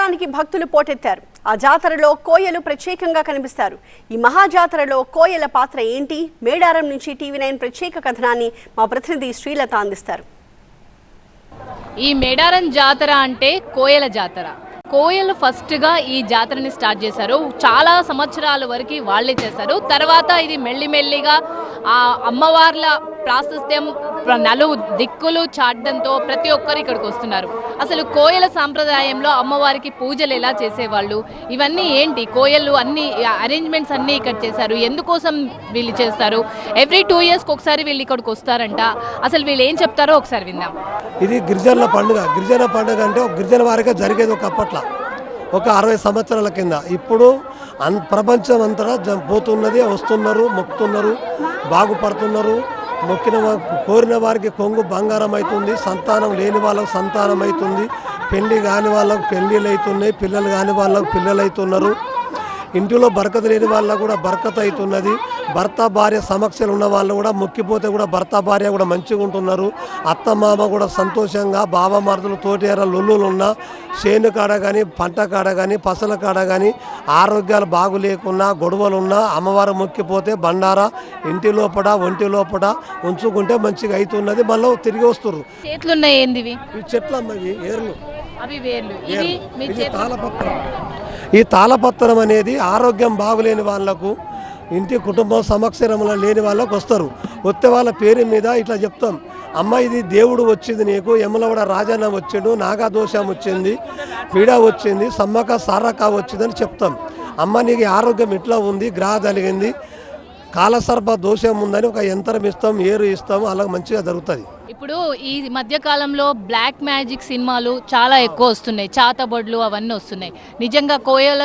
మేడారానికి భక్తులు పోటెత్తారు. ఆ జాతరలో కోయలు ప్రత్యేకంగా కనిపిస్తారు. ఈ మహాజాతరలో కోయల పాత్ర ఏంటి? మేడారం నుంచి టీవీ9 ప్రత్యేక కథనాన్ని మా ప్రతినిధి శ్రీలత అందిస్తారు. ఈ మేడారం జాతర అంటే కోయల జాతర. కోయలు ఫస్ట్గా ఈ జాతరని స్టార్ట్ చేశారు. చాలా సంవత్సరాల వరకు వాళ్ళే చేశారు. తర్వాత ఇది మెల్లిమెల్లిగా ఆ అమ్మవార్ల ప్రాశస్త్యం నలుగు దిక్కులు చాటడంతో ప్రతి ఒక్కరు ఇక్కడికి వస్తున్నారు. అసలు కోయల సాంప్రదాయంలో అమ్మవారికి పూజలు ఎలా చేసేవాళ్ళు, ఇవన్నీ ఏంటి, కోయలు అన్ని అరేంజ్మెంట్స్ అన్నీ ఇక్కడ చేశారు, ఎందుకోసం వీళ్ళు చేస్తారు, ఎవ్రీ 2 yearsకి ఒకసారి వీళ్ళు ఇక్కడికి వస్తారంట. అసలు వీళ్ళు ఏం చెప్తారో ఒకసారి విందాం. ఇది గిరిజనుల పండుగ. గిరిజన పండుగ అంటే ఒక గిరిజన వారికే జరిగేది ఒకప్పట్లో, ఒక 60 సంవత్సరాల కింద. ఇప్పుడు ప్రపంచం అంతటా పోతున్నది, వస్తున్నారు, మొక్కుతున్నారు, బాగుపడుతున్నారు. మొక్కిన కోరిన వారికి కొంగు బంగారం అవుతుంది, సంతానం లేని వాళ్ళకు సంతానం అవుతుంది, పెళ్లి కాని వాళ్ళకు పెళ్ళిళ్ళు అవుతున్నాయి, పిల్లలు కాని వాళ్ళకు పిల్లలు అవుతున్నారు, ఇంటిలో బరకత లేని వాళ్ళకు కూడా బరకత అవుతున్నది, భర్త భార్య సమస్యలు ఉన్న వాళ్ళు కూడా మొక్కిపోతే కూడా భర్త భార్య కూడా మంచిగా ఉంటున్నారు, అత్తమామ కూడా సంతోషంగా, బావమరుదులు తోటేర లొల్లులు ఉన్నా, చేను కాడ కానీ పంట కాడ కానీ పసల కాడ కానీ ఆరోగ్యాలు బాగు లేకున్నా గొడవలున్నా అమ్మవారు మొక్కిపోతే బండారా ఇంటి లోపల ఒంటి లోపల ఉంచుకుంటే మంచిగా అవుతున్నది. మళ్ళీ తిరిగి వస్తున్నారు. చేతులున్నాయి ఏందివి? ఈ చెట్లమ్మవి ఏర్లు, అవి వేర్లు. ఇది తాళపత్రం. ఈ తాళపత్రం అనేది ఆరోగ్యం బాగులేని వాళ్లకు, ఇంటి కుటుంబం సమక్షరంలో లేని వాళ్ళకు వస్తారు. వస్తే వాళ్ళ పేరు మీద ఇట్లా చెప్తాం, అమ్మ ఇది దేవుడు వచ్చింది నీకు, యమలవాడ రాజన్న వచ్చిండు, నాగదోషం వచ్చింది, పీడ వచ్చింది, సమ్మక సారక వచ్చిందని చెప్తాం. అమ్మ నీకు ఆరోగ్యం ఇట్లా ఉంది, గ్రహ కలిగింది, కాలసర్ప దోషం ఉందని ఒక యంత్రం ఇస్తాం, ఏరు ఇస్తాం, అలా మంచిగా జరుగుతుంది. ఇప్పుడు ఈ మధ్యకాలంలో బ్లాక్ మ్యాజిక్ సినిమాలు చాలా ఎక్కువ వస్తున్నాయి, చాతబొడ్లు అవన్నీ వస్తున్నాయి. నిజంగా కోయల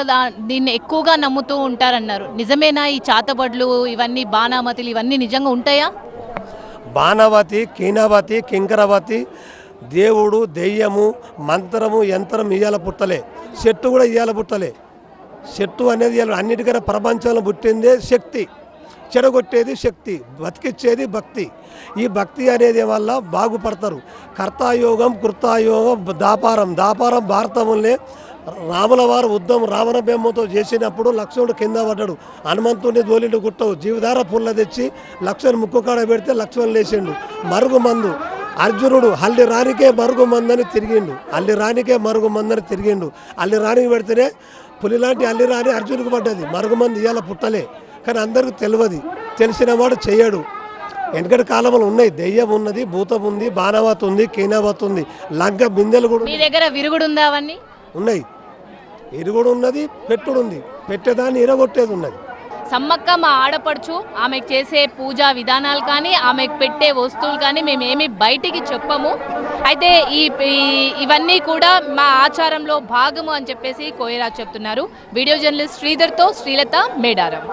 దీన్ని ఎక్కువగా నమ్ముతూ ఉంటారన్నారు. నిజమేనా? ఈ చాతబొడ్లు ఇవన్నీ, బాణామతులు ఇవన్నీ నిజంగా ఉంటాయా? బాణవతి, కీనవతి, కింకరవతి, దేవుడు, దెయ్యము, మంత్రము, యంత్రం ఇయ్యాల పుట్టలే, చెట్టు కూడా ఇయ్యాల పుట్టలే. చెట్టు అనేది అన్నిటికన్నా ప్రపంచంలో పుట్టిందే శక్తి, చెడగొట్టేది శక్తి, బతికిచ్చేది భక్తి. ఈ భక్తి అనేది వల్ల బాగుపడతారు. కర్తాయోగం, కృతాయోగం, దాపారం భారతంలోనే రాముల వారు యుద్ధం రావణ బెమ్మతో చేసినప్పుడు లక్ష్మణుడు కింద పడ్డాడు, హనుమంతుడిని దోలిండు గుట్టవు, జీవధార పుల్ల తెచ్చి లక్ష్మణ్ ముక్కు కాడ పెడితే లక్ష్మణ్ లేచిండు. మరుగుమందు అర్జునుడు అల్లి రానికే మరుగుమందని తిరిగిండు, అల్లి రానికే మరుగుమందని తిరిగిండు. అల్లి రానికి పెడితేనే పులి లాంటి అల్లి రాని అర్జునుడికి పడ్డది. మరుగుమంది ఇవాళ పుట్టలే, కానీ అందరికీ తెలియదు, తెలిసిన వాడు చెయ్యడు. వెనకటి కాలంలో ఉన్నాయి, దెయ్యం ఉన్నది, భూతం ఉంది, బాణవతి ఉంది, కీనవతి ఉంది, లంక బిందెలు కూడా. మీ దగ్గర విరుగుడు ఉందా? అవన్నీ ఉన్నాయి. ఇరుగుడు ఉన్నది, పెట్టుడు ఉంది, పెట్టేదాన్ని ఇరగొట్టేది ఉన్నది. సమ్మక్క మా ఆడపడుచు, ఆమెకు చేసే పూజా విధానాలు కానీ ఆమెకు పెట్టే వస్తువులు కానీ మేమేమి బయటికి చెప్పము. అయితే ఇవన్నీ కూడా మా ఆచారంలో భాగము అని చెప్పేసి కోయరాజ్ చెప్తున్నారు. వీడియో జర్నలిస్ట్ శ్రీధర్తో శ్రీలత, మేడారం.